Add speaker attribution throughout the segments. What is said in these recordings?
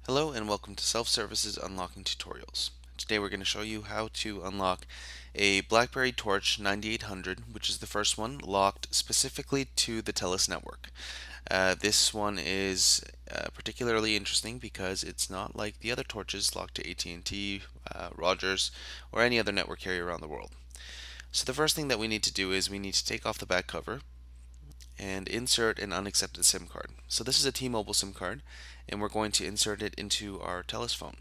Speaker 1: Hello and welcome to Self-Services Unlocking Tutorials. Today we're going to show you how to unlock a BlackBerry Torch 9800, which is the first one, locked specifically to the Telus network. This one is particularly interesting because it's not like the other torches locked to AT&T, Rogers, or any other network carrier around the world. So the first thing that we need to do is we need to take off the back cover and insert an unaccepted SIM card. So this is a T-Mobile SIM card, and we're going to insert it into our Telus phone.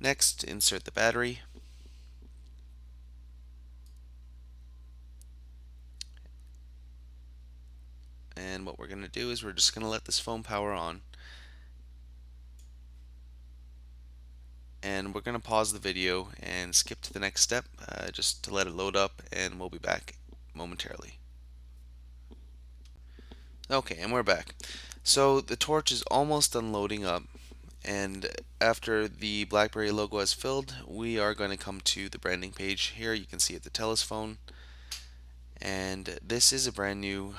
Speaker 1: Next, insert the battery. And what we're going to do is we're just going to let this phone power on. And we're going to pause the video and skip to the next step just to let it load up, and we'll be back momentarily. Okay, and we're back. So the torch is almost done loading up, and after the BlackBerry logo has filled, we are going to come to the branding page. Here you can see it, the Telus phone, and this is a brand new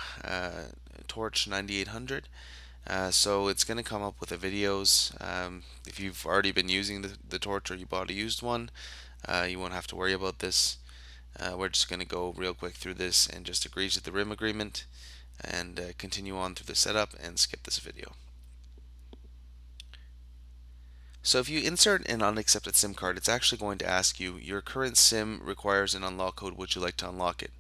Speaker 1: Torch 9800. So it's going to come up with the videos. If you've already been using the Torch or you bought a used one, you won't have to worry about this. We're just going to go real quick through this and just agree to the RIM agreement and continue on through the setup and skip this video. So if you insert an unaccepted SIM card, it's actually going to ask you, your current SIM requires an unlock code, would you like to unlock it?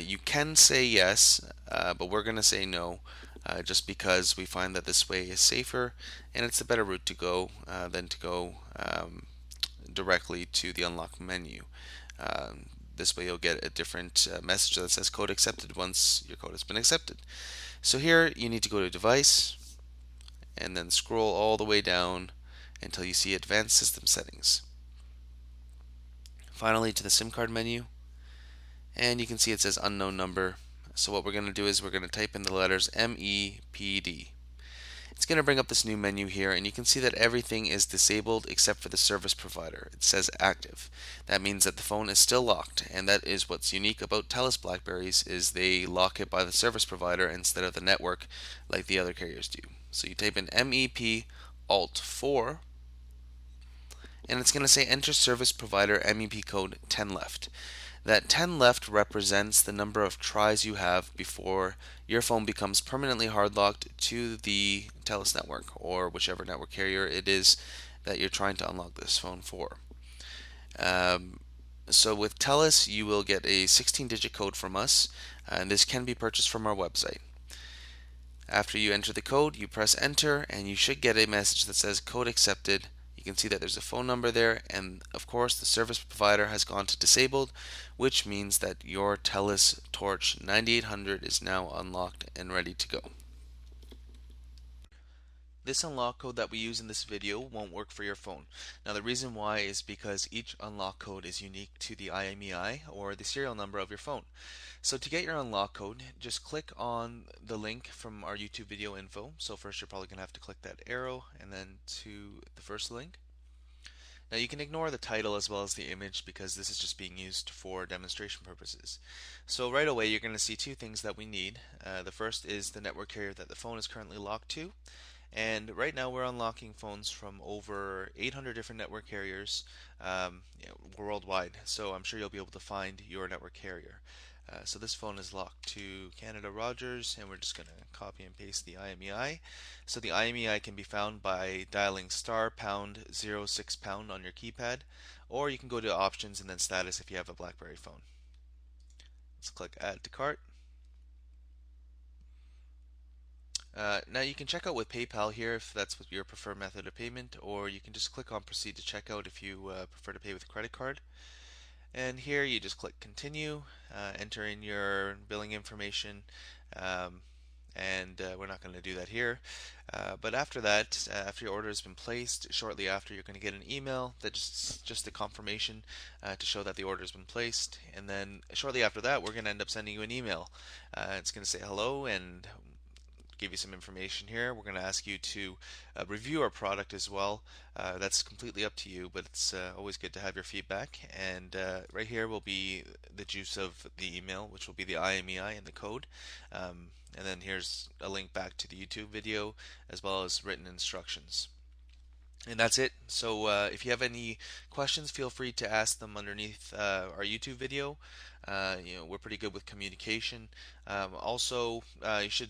Speaker 1: You can say yes, but we're going to say no, just because we find that this way is safer and it's a better route to go than to go directly to the unlock menu. This way you'll get a different message that says code accepted once your code has been accepted. So here you need to go to device and then scroll all the way down until you see advanced system settings. Finally to the SIM card menu, and you can see it says unknown number. So what we're going to do is we're going to type in the letters MEPD. It's going to bring up this new menu here, and you can see that everything is disabled except for the service provider. It says active. That means that the phone is still locked, and that is what's unique about Telus Blackberries, is they lock it by the service provider instead of the network like the other carriers do. So you type in MEP Alt 4, and it's going to say enter service provider MEP code 10 left. That 10 left represents the number of tries you have before your phone becomes permanently hardlocked to the Telus network or whichever network carrier it is that you're trying to unlock this phone for. So with Telus, you will get a 16-digit code from us, and this can be purchased from our website. After you enter the code, you press enter, and you should get a message that says code accepted. You can see that there's a phone number there, and of course the service provider has gone to disabled, which means that your Telus Torch 9800 is now unlocked and ready to go. This unlock code that we use in this video won't work for your phone. Now the reason why is because each unlock code is unique to the IMEI or the serial number of your phone. So to get your unlock code, just click on the link from our YouTube video info. So first you're probably going to have to click that arrow and then to the first link. Now you can ignore the title as well as the image because this is just being used for demonstration purposes. So right away you're going to see two things that we need. The first is the network carrier that the phone is currently locked to. And right now we're unlocking phones from over 800 different network carriers worldwide. So I'm sure you'll be able to find your network carrier. So this phone is locked to Canada Rogers, and we're just going to copy and paste the IMEI. So the IMEI can be found by dialing star pound 06 pound on your keypad, or you can go to options and then status if you have a BlackBerry phone. Let's click add to cart. Now you can check out with PayPal here if that's what your preferred method of payment, or you can just click on proceed to checkout if you prefer to pay with a credit card. And here you just click continue, enter in your billing information, and we're not going to do that here. But after that, after your order has been placed, shortly after you're going to get an email that's just a confirmation to show that the order has been placed. And then shortly after that, we're going to end up sending you an email. It's going to say hello and give you some information here. We're going to ask you to review our product as well. That's completely up to you, but it's always good to have your feedback. And right here will be the juice of the email, which will be the IMEI and the code. And then here's a link back to the YouTube video as well as written instructions. And that's it. So if you have any questions, feel free to ask them underneath our YouTube video. We're pretty good with communication. Also, you should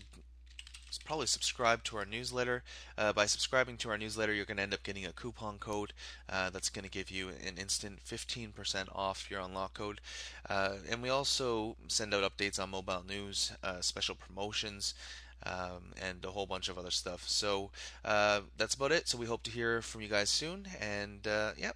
Speaker 1: probably subscribe to our newsletter. By subscribing to our newsletter, you're going to end up getting a coupon code that's going to give you an instant 15% off your unlock code. And we also send out updates on mobile news, special promotions, and a whole bunch of other stuff. So that's about it. So we hope to hear from you guys soon. And yeah,